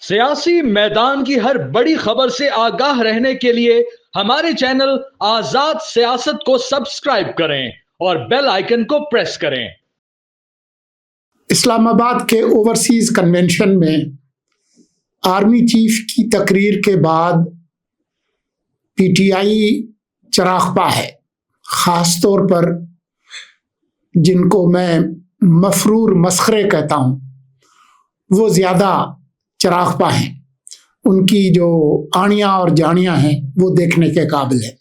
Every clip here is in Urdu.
سیاسی میدان کی ہر بڑی خبر سے آگاہ رہنے کے لیے ہمارے چینل آزاد سیاست کو سبسکرائب کریں اور بیل آئیکن کو پریس کریں۔ اسلام آباد کے اوورسیز کنونشن میں آرمی چیف کی تقریر کے بعد پی ٹی آئی چراغ ہے، خاص طور پر جن کو میں مفرور مسخرے کہتا ہوں وہ زیادہ چراغ ہیں، ان کی جو آڑیاں اور جاڑیاں ہیں وہ دیکھنے کے قابل ہے۔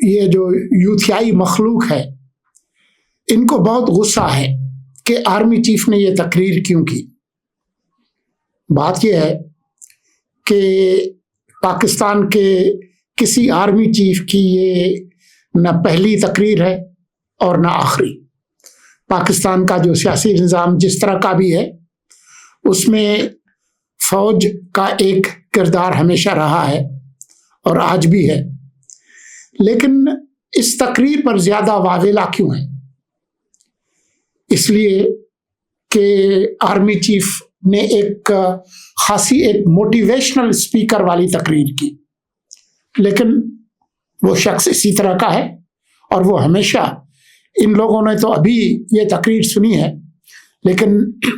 یہ جو یوتھیائی مخلوق ہے ان کو بہت غصہ ہے کہ آرمی چیف نے یہ تقریر کیوں کی۔ بات یہ ہے کہ پاکستان کے کسی آرمی چیف کی یہ نہ پہلی تقریر ہے اور نہ آخری۔ پاکستان کا جو سیاسی نظام جس طرح کا بھی ہے اس میں فوج کا ایک کردار ہمیشہ رہا ہے اور آج بھی ہے، لیکن اس تقریر پر زیادہ واویلا کیوں ہے؟ اس لیے کہ آرمی چیف نے ایک موٹیویشنل اسپیکر والی تقریر کی، لیکن وہ شخص اسی طرح کا ہے اور وہ ہمیشہ، ان لوگوں نے تو ابھی یہ تقریر سنی ہے لیکن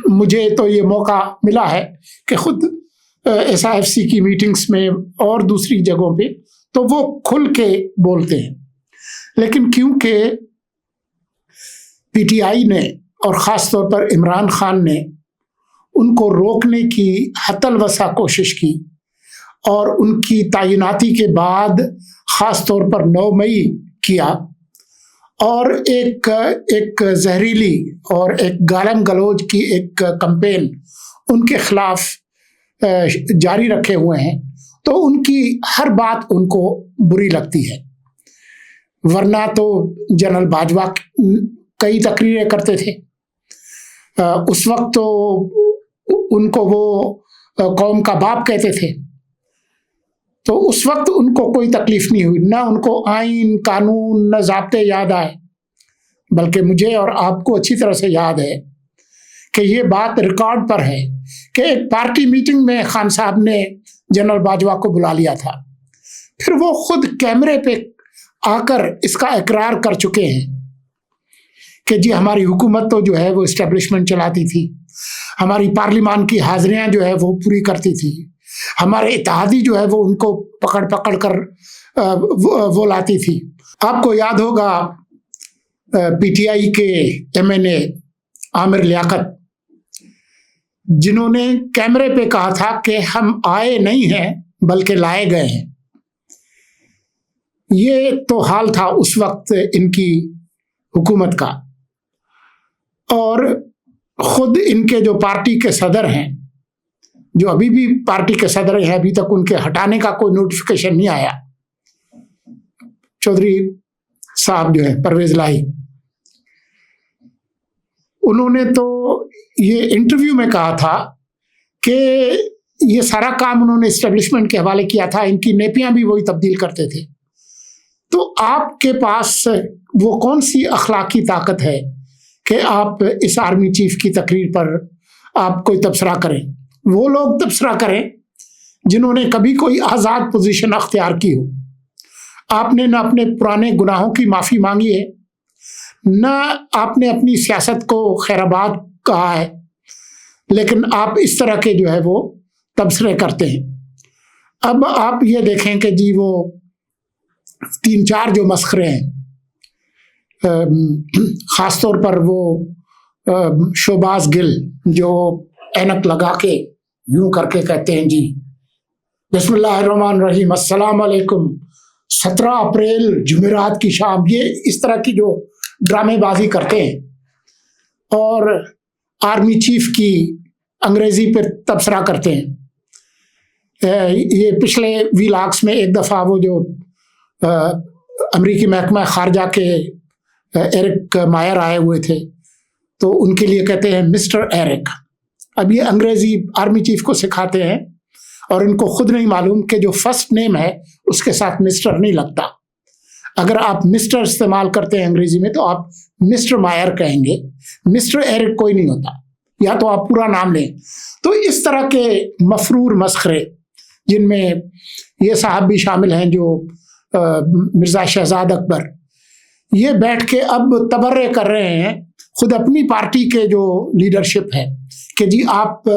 مجھے تو یہ موقع ملا ہے کہ خود SIFC کی میٹنگز میں اور دوسری جگہوں پہ تو وہ کھل کے بولتے ہیں، لیکن کیونکہ پی ٹی آئی نے اور خاص طور پر عمران خان نے ان کو روکنے کی حتی الوسع کوشش کی اور ان کی تعیناتی کے بعد خاص طور پر 9 مئی کیا اور ایک زہریلی اور ایک گالم گلوچ کی ایک کمپین ان کے خلاف جاری رکھے ہوئے ہیں، تو ان کی ہر بات ان کو بری لگتی ہے۔ ورنہ تو جنرل باجوہ کئی تقریریں کرتے تھے، اس وقت تو ان کو وہ قوم کا باپ کہتے تھے، تو اس وقت ان کو کوئی تکلیف نہیں ہوئی، نہ ان کو آئین قانون نہ ضابطے یاد آئے، بلکہ مجھے اور آپ کو اچھی طرح سے یاد ہے کہ یہ بات ریکارڈ پر ہے کہ ایک پارٹی میٹنگ میں خان صاحب نے جنرل باجوہ کو بلا لیا تھا، پھر وہ خود کیمرے پہ آ کر اس کا اقرار کر چکے ہیں کہ جی ہماری حکومت تو جو ہے وہ اسٹیبلشمنٹ چلاتی تھی، ہماری پارلیمان کی حاضریاں جو ہے وہ پوری کرتی تھی، ہمارے اتحادی جو ہے وہ ان کو پکڑ کر وہ لاتی تھی۔ آپ کو یاد ہوگا پی ٹی آئی کے MNA عامر لیاقت، جنہوں نے کیمرے پہ کہا تھا کہ ہم آئے نہیں ہیں بلکہ لائے گئے ہیں۔ یہ تو حال تھا اس وقت ان کی حکومت کا، اور خود ان کے جو پارٹی کے صدر ہیں، جو ابھی بھی پارٹی کے صدر ہیں، ابھی تک ان کے ہٹانے کا کوئی نوٹیفیکیشن نہیں آیا، چودھری صاحب جو ہے پرویز لاہی، انہوں نے تو یہ انٹرویو میں کہا تھا کہ یہ سارا کام انہوں نے اسٹیبلشمنٹ کے حوالے کیا تھا، ان کی نیپیاں بھی وہی تبدیل کرتے تھے۔ تو آپ کے پاس وہ کون سی اخلاقی طاقت ہے کہ آپ اس آرمی چیف کی تقریر پر آپ کوئی تبصرہ کریں؟ وہ لوگ تبصرہ کریں جنہوں نے کبھی کوئی آزاد پوزیشن اختیار کی ہو۔ آپ نے نہ اپنے پرانے گناہوں کی معافی مانگی ہے، نہ آپ نے اپنی سیاست کو خیرآباد کہا ہے، لیکن آپ اس طرح کے جو ہے وہ تبصرے کرتے ہیں۔ اب آپ یہ دیکھیں کہ جی وہ 3-4 جو مسخرے ہیں، خاص طور پر وہ شہباز گل جو اینک لگا کے یوں کر کے کہتے ہیں جی بسم اللہ الرحمن الرحیم، السلام علیکم، 17 اپریل جمعرات کی شام، یہ اس طرح کی جو ڈرامے بازی کرتے ہیں اور آرمی چیف کی انگریزی پر تبصرہ کرتے ہیں۔ یہ پچھلے ویلاگس میں ایک دفعہ وہ جو امریکی محکمہ خارجہ کے ایرک مائر آئے ہوئے تھے تو ان کے لیے کہتے ہیں مسٹر ایرک۔ اب یہ انگریزی آرمی چیف کو سکھاتے ہیں اور ان کو خود نہیں معلوم کہ جو فرسٹ نیم ہے اس کے ساتھ مسٹر نہیں لگتا۔ اگر آپ مسٹر استعمال کرتے ہیں انگریزی میں تو آپ مسٹر مائر کہیں گے، مسٹر ایرک کوئی نہیں ہوتا، یا تو آپ پورا نام لیں. تو اس طرح کے مفرور مسخرے جن میں یہ صاحب بھی شامل ہیں جو مرزا شہزاد اکبر، یہ بیٹھ کے اب تبرے کر رہے ہیں خود اپنی پارٹی کے جو لیڈرشپ ہے کہ جی آپ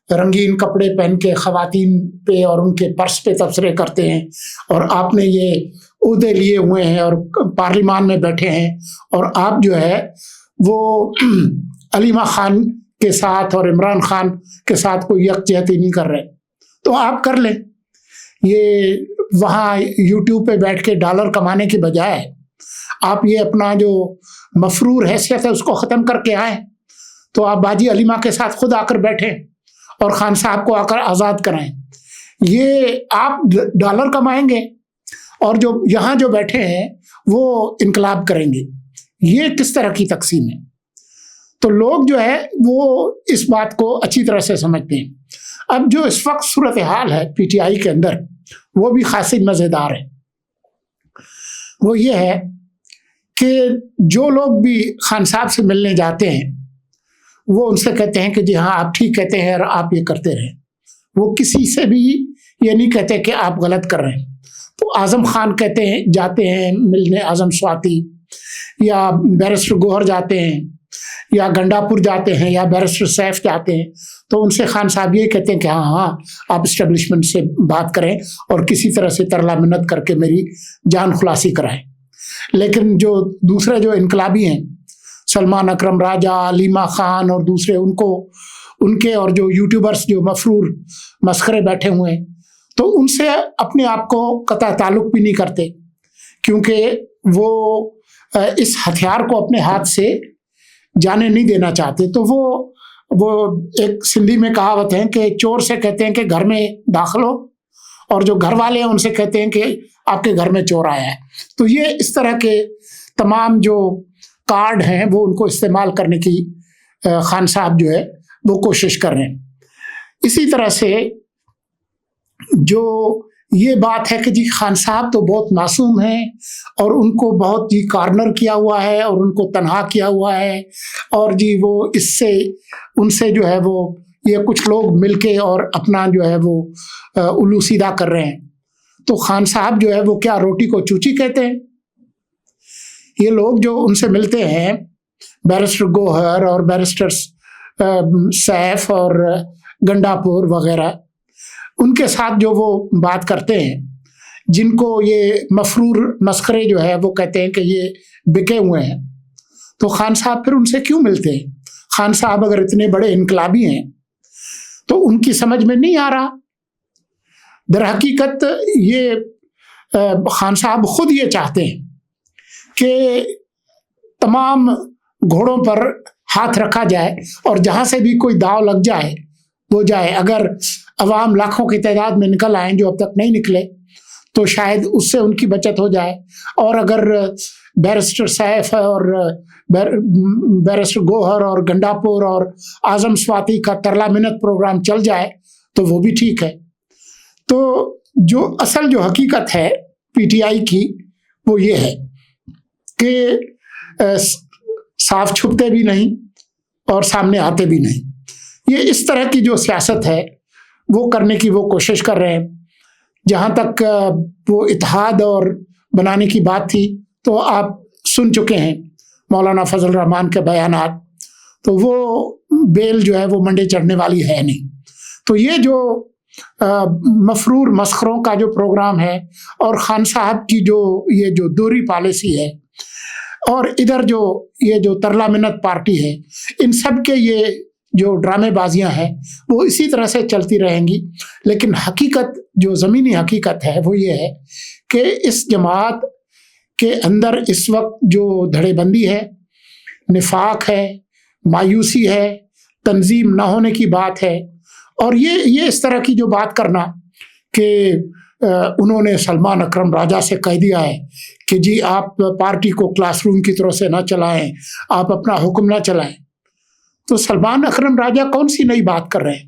رنگین کپڑے پہن کے خواتین پہ اور ان کے پرس پہ تبصرے کرتے ہیں، اور آپ نے یہ عہدے لیے ہوئے ہیں اور پارلیمان میں بیٹھے ہیں، اور آپ جو ہے وہ علیمہ خان کے ساتھ اور عمران خان کے ساتھ کوئی یکجہتی نہیں کر رہے. تو آپ کر لیں. یہ وہاں یوٹیوب پہ بیٹھ کے ڈالر کمانے کی بجائے آپ یہ اپنا جو مفرور حیثیت ہے اس کو ختم کر کے آئیں. تو آپ باجی علیمہ کے ساتھ خود آ کر بیٹھیں اور خان صاحب کو آ کر آزاد کرائیں. یہ آپ ڈالر کمائیں گے اور جو یہاں جو بیٹھے ہیں وہ انقلاب کریں گے. یہ کس طرح کی تقسیم ہے؟ تو لوگ جو ہے وہ اس بات کو اچھی طرح سے سمجھتے ہیں. اب جو اس وقت صورتحال ہے پی ٹی آئی کے اندر وہ بھی خاصی مزیدار ہے. وہ یہ ہے کہ جو لوگ بھی خان صاحب سے ملنے جاتے ہیں وہ ان سے کہتے ہیں کہ جی ہاں آپ ٹھیک کہتے ہیں اور آپ یہ کرتے رہیں. وہ کسی سے بھی یہ نہیں کہتے کہ آپ غلط کر رہے ہیں. تو اعظم خان کہتے ہیں جاتے ہیں ملنے، اعظم سواتی یا بیرسٹر گوہر جاتے ہیں یا گنڈاپور جاتے ہیں یا بیرسٹر سیف جاتے ہیں، تو ان سے خان صاحب یہ کہتے ہیں کہ ہاں آپ اسٹیبلشمنٹ سے بات کریں اور کسی طرح سے ترلا منت کر کے میری جان خلاصی کرائیں. لیکن جو دوسرے جو انقلابی ہیں سلمان اکرم راجہ، علیمہ خان اور دوسرے، ان کے اور جو یوٹیوبرز جو مفرور مسخرے بیٹھے ہوئے ہیں، تو ان سے اپنے آپ کو قطع تعلق بھی نہیں کرتے، کیونکہ وہ اس ہتھیار کو اپنے ہاتھ سے جانے نہیں دینا چاہتے. تو وہ ایک سندھی میں کہاوت ہے کہ چور سے کہتے ہیں کہ گھر میں داخل ہو، اور جو گھر والے ہیں ان سے کہتے ہیں کہ آپ کے گھر میں چور آیا ہے. تو یہ اس طرح کے تمام جو کارڈ ہیں وہ ان کو استعمال کرنے کی خان صاحب جو ہے وہ کوشش کر رہے ہیں. اسی طرح سے جو یہ بات ہے کہ جی خان صاحب تو بہت معصوم ہیں اور ان کو بہت جی کارنر کیا ہوا ہے اور ان کو تنہا کیا ہوا ہے، اور جی وہ اس سے ان سے جو ہے وہ یہ کچھ لوگ مل کے اور اپنا جو ہے وہ الو سیدھا کر رہے ہیں. تو خان صاحب جو ہے وہ کیا روٹی کو چوچی کہتے ہیں؟ یہ لوگ جو ان سے ملتے ہیں بیرسٹر گوہر اور بیرسٹر سیف اور گنڈاپور وغیرہ، ان کے ساتھ جو وہ بات کرتے ہیں، جن کو یہ مفرور مسخرے جو ہے وہ کہتے ہیں کہ یہ بکے ہوئے ہیں، تو خان صاحب پھر ان سے کیوں ملتے ہیں؟ خان صاحب اگر اتنے بڑے انقلابی ہیں تو ان کی سمجھ میں نہیں آ رہا. در حقیقت یہ خان صاحب خود یہ چاہتے ہیں کہ تمام گھوڑوں پر ہاتھ رکھا جائے اور جہاں سے بھی کوئی داؤ لگ جائے وہ جائے. اگر عوام لاکھوں کی تعداد میں نکل آئیں جو اب تک نہیں نکلے تو شاید اس سے ان کی بچت ہو جائے، اور اگر بیرسٹر سیف اور بیرسٹر گوہر اور گنڈاپور اور اعظم سواتی کا ترلا منت پروگرام چل جائے تو وہ بھی ٹھیک ہے. تو جو اصل جو حقیقت ہے پی ٹی آئی کی وہ یہ ہے کہ صاف چھپتے بھی نہیں اور سامنے آتے بھی نہیں. یہ اس طرح کی جو سیاست ہے وہ کرنے کی وہ کوشش کر رہے ہیں. جہاں تک وہ اتحاد اور بنانے کی بات تھی تو آپ سن چکے ہیں مولانا فضل الرحمان کے بیانات، تو وہ بیل جو ہے وہ منڈے چڑھنے والی ہے نہیں. تو یہ جو مفرور مسخروں کا جو پروگرام ہے اور خان صاحب کی جو یہ جو دوہری پالیسی ہے اور ادھر جو یہ جو ترلا منت پارٹی ہے، ان سب کے یہ جو ڈرامے بازیاں ہیں وہ اسی طرح سے چلتی رہیں گی. لیکن حقیقت جو زمینی حقیقت ہے وہ یہ ہے کہ اس جماعت کے اندر اس وقت جو دھڑے بندی ہے، نفاق ہے، مایوسی ہے، تنظیم نہ ہونے کی بات ہے، اور یہ اس طرح کی جو بات کرنا کہ انہوں نے سلمان اکرم راجہ سے کہہ دیا ہے کہ جی آپ پارٹی کو کلاس روم کی طرح سے نہ چلائیں، آپ اپنا حکم نہ چلائیں. تو سلمان اکرم راجہ کون سی نئی بات کر رہے ہیں؟